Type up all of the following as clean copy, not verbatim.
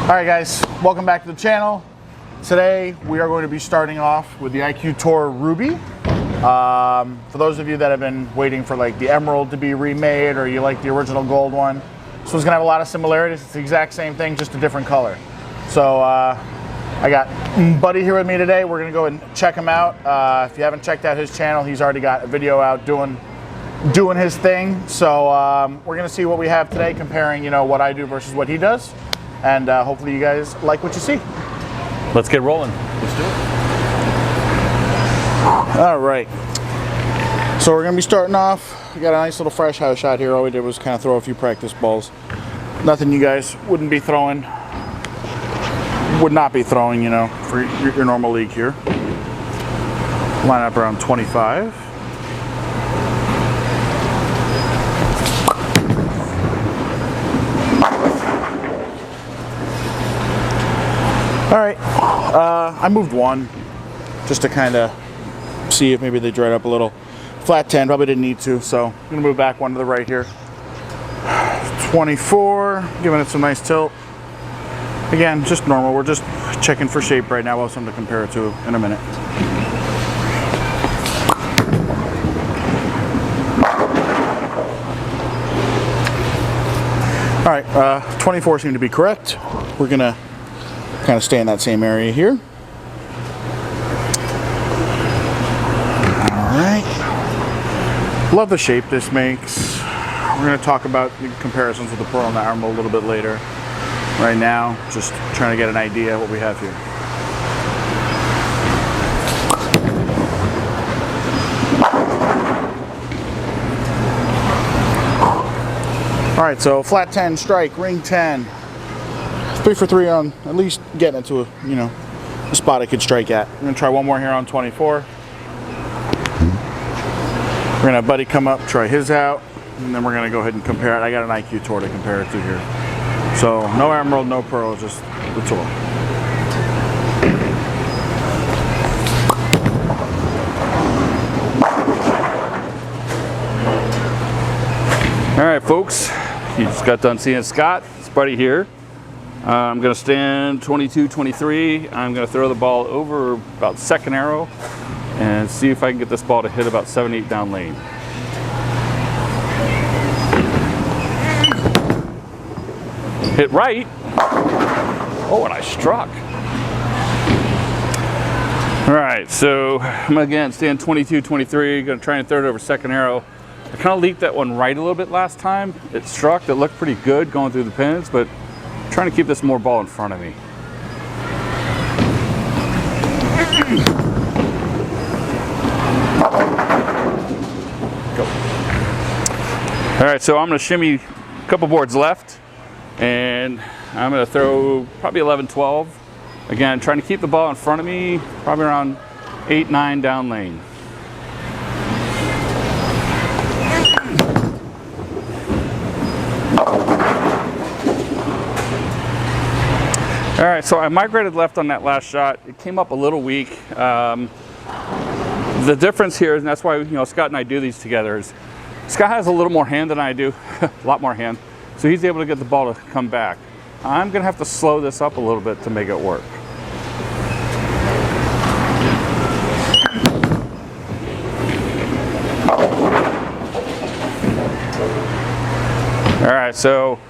Alright guys, welcome back to the channel. Today we are going to be starting off with the IQ Tour Ruby. For those of you that have been waiting for like the Emerald to be remade, or you like the original gold one, this one's gonna have a lot of similarities. It's the exact same thing, just a different color. So I got Buddy here with me today. We're gonna go and check him out. If you haven't checked out his channel, he's already got a video out doing his thing. So we're gonna see what we have today, comparing, you know, what I do versus what he does. And hopefully you guys like what you see. Let's get rolling. Let's do it. All right. So we're gonna be starting off. We got a nice little fresh house shot here. All we did was kind of throw a few practice balls. Nothing you guys wouldn't be throwing, would not be throwing, you know, for your normal league here. Line up around 25. All right, I moved one just to kind of see if maybe they dried up a little. Flat 10, probably didn't need to, so I'm gonna move back one to the right here. 24, giving it some nice tilt. Again, just normal. We're just checking for shape right now. We'll have something to compare it to in a minute. All right, 24 seemed to be correct. We're gonna kind of stay in that same area here. All right. Love the shape this makes. We're going to talk about the comparisons with the Pearl and the Emerald a little bit later. Right now, just trying to get an idea of what we have here. All right, so flat 10 strike, ring 10. 3 for 3 on at least getting it to a, you know, a spot I could strike at. I'm gonna try one more here on 24. We're gonna have Buddy come up, try his out, and then we're gonna go ahead and compare it. I got an IQ Tour to compare it to here. So no Emerald, no Pearl, just the Tour. All right, folks, you just got done seeing Scott. It's Buddy here. I'm going to stand 22, 23. I'm going to throw the ball over about second arrow and see if I can get this ball to hit about 7, 8 down lane. Hit right. Oh, and I struck. All right, so I'm going to again stand 22, 23. Going to try and throw it over second arrow. I kind of leaked that one right a little bit last time. It struck. It looked pretty good going through the pins, but trying to keep this more ball in front of me. Go. All right, so I'm going to shimmy a couple boards left, and I'm going to throw probably 11, 12. Again, trying to keep the ball in front of me, probably around 8, 9 down lane. All right, so I migrated left on that last shot. It came up a little weak. The difference here, and that's why, you know, Scott and I do these together, is Scott has a little more hand than I do, a lot more hand, so he's able to get the ball to come back. I'm gonna have to slow this up a little bit to make it work. All right, so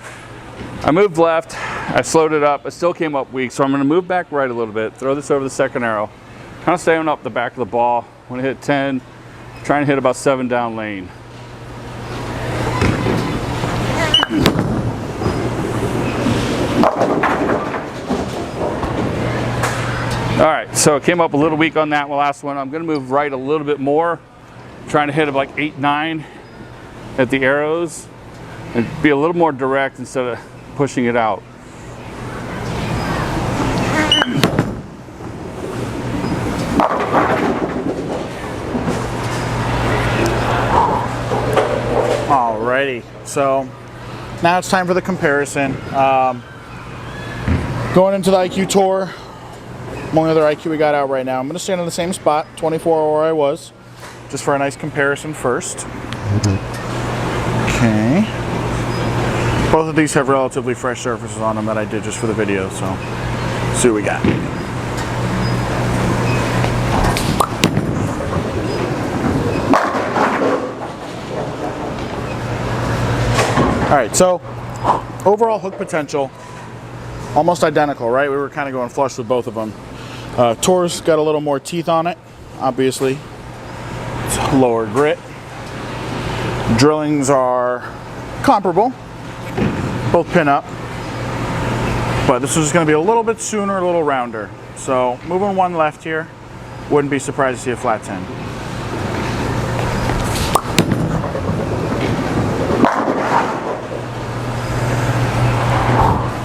I moved left. I slowed it up. It still came up weak, so I'm going to move back right a little bit, throw this over the second arrow, kind of staying up the back of the ball. When I hit 10, trying to hit about 7 down lane. All right, so it came up a little weak on that last one. I'm going to move right a little bit more, trying to hit it like 8, 9 at the arrows, and be a little more direct instead of pushing it out. Alrighty, so now it's time for the comparison. Going into the IQ Tour, only other IQ we got out right now. I'm going to stand in the same spot, 24 where I was, just for a nice comparison first. Okay. Both of these have relatively fresh surfaces on them that I did just for the video, so let's see what we got. All right, so overall hook potential, almost identical, right? We were kind of going flush with both of them. Tor's got a little more teeth on it, obviously. It's lower grit. Drillings are comparable, both pin up. But this is just going to be a little bit sooner, a little rounder. So moving one left here, wouldn't be surprised to see a flat 10.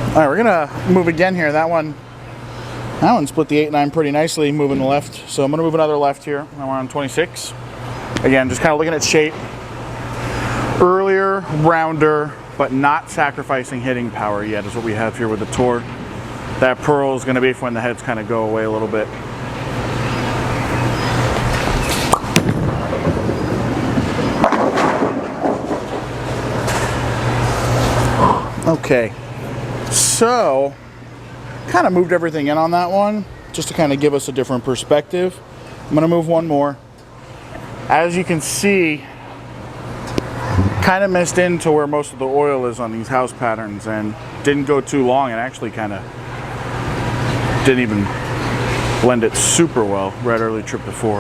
All right, we're gonna move again here. That one split the 8-9 pretty nicely, moving the left. So I'm gonna move another left here. Now we're on 26. Again, just kind of looking at shape. Earlier, rounder, but not sacrificing hitting power yet is what we have here with the Tour. That pearl is gonna be for when the heads kind of go away a little bit. Okay. So, kind of moved everything in on that one, just to kind of give us a different perspective. I'm gonna move one more. As you can see, kind of missed into where most of the oil is on these house patterns and didn't go too long and actually kind of didn't even blend it super well. Red early trip to 4.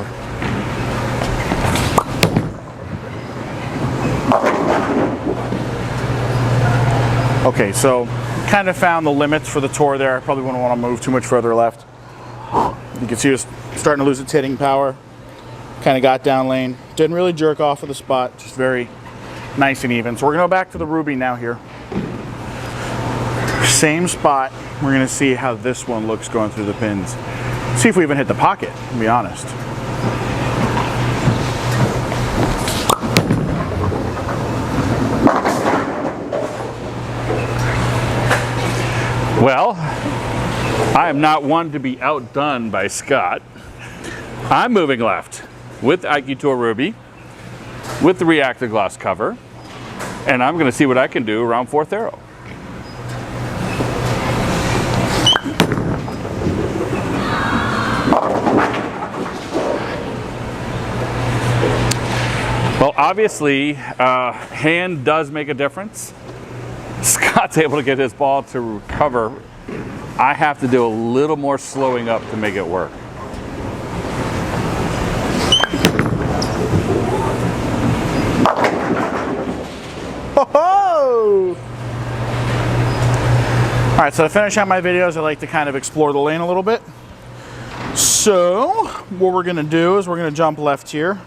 Okay, so kind of found the limits for the Tour there. I probably wouldn't want to move too much further left. You can see it's starting to lose its hitting power. Kind of got down lane. Didn't really jerk off of the spot, just very nice and even. So we're gonna go back to the Ruby now here. Same spot. We're gonna see how this one looks going through the pins. See if we even hit the pocket, to be honest. Well, I am not one to be outdone by Scott. I'm moving left with the IQ Tour Ruby, with the reactor gloss cover, and I'm going to see what I can do around 4th arrow. Well, obviously, hand does make a difference. Scott's able to get his ball to recover. I have to do a little more slowing up to make it work. Ho-ho! All right, so to finish out my videos, I like to kind of explore the lane a little bit. So what we're gonna do is we're gonna jump left here.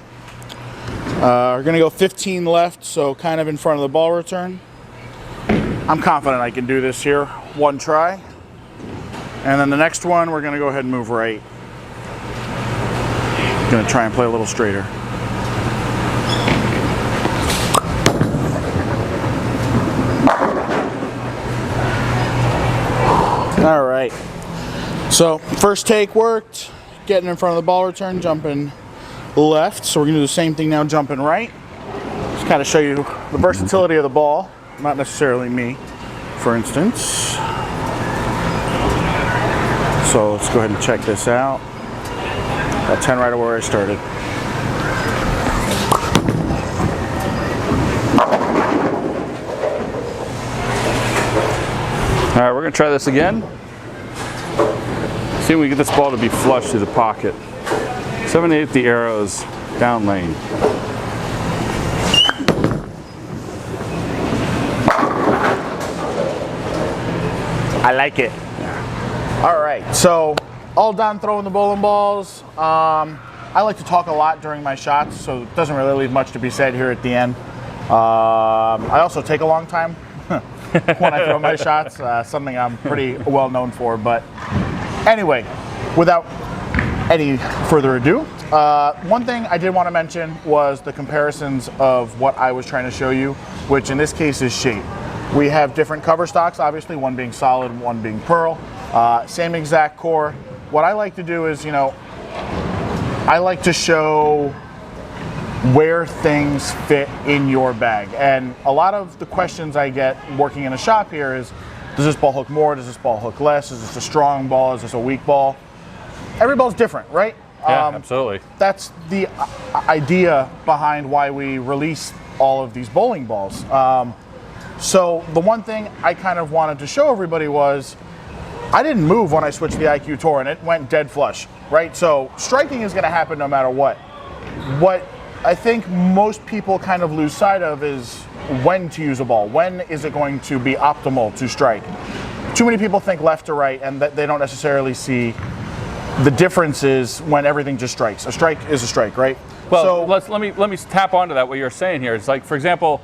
We're gonna go 15 left, so kind of in front of the ball return. I'm confident I can do this here, one try. And then the next one, we're gonna go ahead and move right. Gonna try and play a little straighter. All right, so first take worked, getting in front of the ball return, jumping left. So we're gonna do the same thing now, jumping right. Just kind of show you the versatility of the ball. Not necessarily me, for instance. So let's go ahead and check this out. Got 10 right where I started. All right, we're gonna try this again. See if we can get this ball to be flush to the pocket. 7/8 the arrows down lane. I like it. All right, so all done throwing the bowling balls. I like to talk a lot during my shots, so it doesn't really leave much to be said here at the end. I also take a long time when I throw my shots, something I'm pretty well known for. But anyway, without any further ado, one thing I did want to mention was the comparisons of what I was trying to show you, which in this case is shape. We have different cover stocks, obviously, one being solid, one being pearl. Same exact core. What I like to do is, I like to show where things fit in your bag. And a lot of the questions I get working in a shop here is, does this ball hook more? Does this ball hook less? Is this a strong ball? Is this a weak ball? Every ball's different, right? Yeah, absolutely. That's the idea behind why we release all of these bowling balls. So the one thing I kind of wanted to show everybody was, I didn't move when I switched the IQ Tour, and it went dead flush, right? So striking is going to happen no matter what. What I think most people kind of lose sight of is when to use a ball. When is it going to be optimal to strike? Too many people think left to right, and that they don't necessarily see the differences when everything just strikes. A strike is a strike, right? Well, so let me tap onto that. What you're saying here is, like, for example,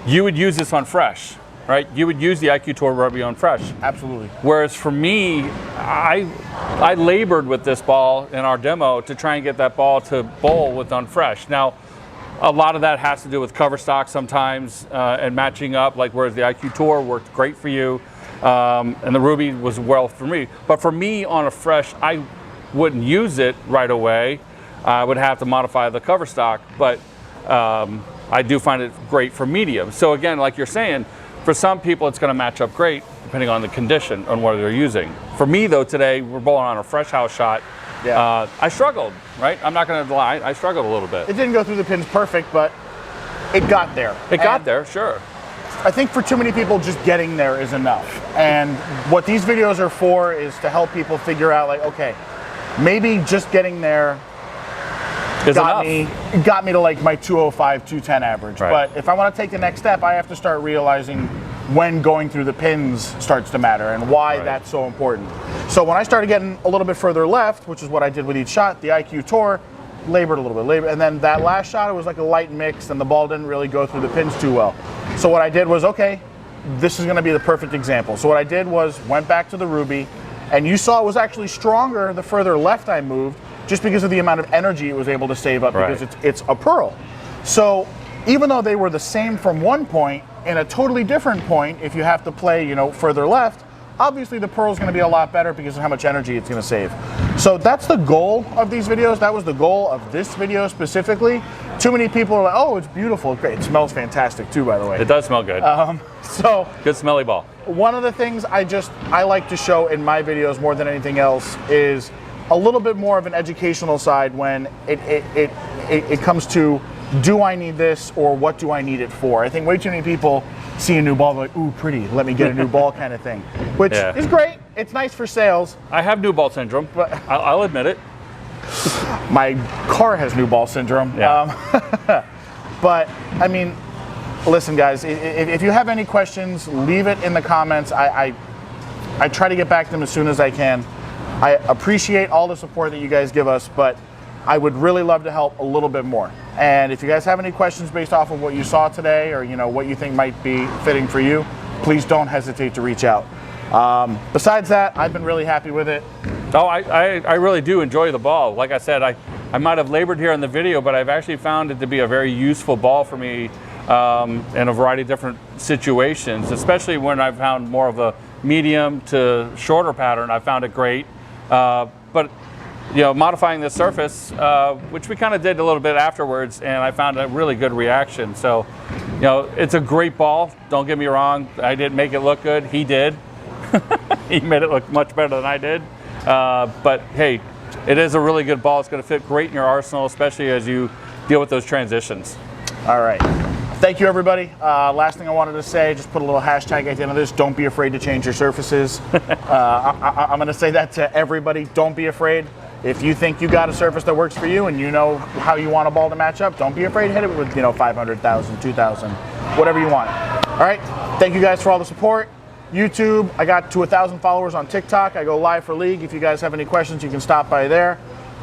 you would use this on fresh, right? You would use the IQ Tour Ruby on fresh. Absolutely. Whereas for me, I labored with this ball in our demo to try and get that ball to bowl with on fresh. Now, a lot of that has to do with cover stock sometimes and matching up, like whereas the IQ Tour worked great for you and the Ruby was well for me. But for me on a fresh, I wouldn't use it right away. I would have to modify the cover stock, but I do find it great for medium. So again, like you're saying, for some people it's going to match up great depending on the condition on what they're using. For me though, today we're bowling on a fresh house shot. Yeah. I struggled, right? I'm not going to lie, I struggled a little bit. It didn't go through the pins perfect, but it got there. It got there, sure. I think for too many people, just getting there is enough. And what these videos are for is to help people figure out, like, okay, maybe just getting there got me to like my 205, 210 average. Right. But if I want to take the next step, I have to start realizing when going through the pins starts to matter and why that's so important. So when I started getting a little bit further left, which is what I did with each shot, the IQ Tour labored a little bit, and then that last shot, it was like a light mix and the ball didn't really go through the pins too well. So what I did was, okay, this is going to be the perfect example. So what I did was went back to the Ruby, and you saw it was actually stronger the further left I moved, just because of the amount of energy it was able to save up, because it's a pearl. So even though they were the same from one point, in a totally different point, if you have to play, you know, further left, obviously the pearl is going to be a lot better because of how much energy it's going to save. So that's the goal of these videos. That was the goal of this video specifically. Too many people are like, oh, it's beautiful, it's great. It smells fantastic too, by the way. It does smell good. So good smelly ball. One of the things I like to show in my videos more than anything else is a little bit more of an educational side when it comes to, do I need this or what do I need it for? I think way too many people see a new ball, like, ooh, pretty, let me get a new ball kind of thing, which is great. It's nice for sales. I have new ball syndrome, but I'll admit it. My car has new ball syndrome. Yeah. But I mean, listen guys, if you have any questions, leave it in the comments. I try to get back to them as soon as I can. I appreciate all the support that you guys give us, but I would really love to help a little bit more. And if you guys have any questions based off of what you saw today, or you know what you think might be fitting for you, please don't hesitate to reach out. Besides that, I've been really happy with it. Oh, I really do enjoy the ball. Like I said, I might have labored here in the video, but I've actually found it to be a very useful ball for me in a variety of different situations, especially when I've found more of a medium to shorter pattern. I found it great. But you know, modifying the surface, which we kind of did a little bit afterwards, and I found a really good reaction. So, you know, it's a great ball. Don't get me wrong. I didn't make it look good. He did. He made it look much better than I did. But hey, it is a really good ball. It's going to fit great in your arsenal, especially as you deal with those transitions. All right. Thank you, everybody. Last thing I wanted to say, just put a little hashtag at the end of this. Don't be afraid to change your surfaces. I'm going to say that to everybody. Don't be afraid. If you think you got a surface that works for you and you know how you want a ball to match up, don't be afraid to hit it with, you know, 500,000, 2,000, whatever you want. All right. Thank you guys for all the support. YouTube, I got to 1,000 followers on TikTok. I go live for League. If you guys have any questions, you can stop by there.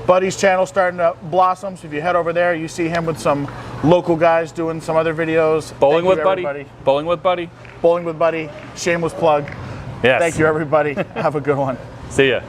Buddy's channel starting to blossom, so if you head over there, you see him with some local guys doing some other videos. Bowling with Buddy. Bowling with Buddy. Bowling with Buddy. Shameless plug. Yes. Thank you, everybody. Have a good one. See ya.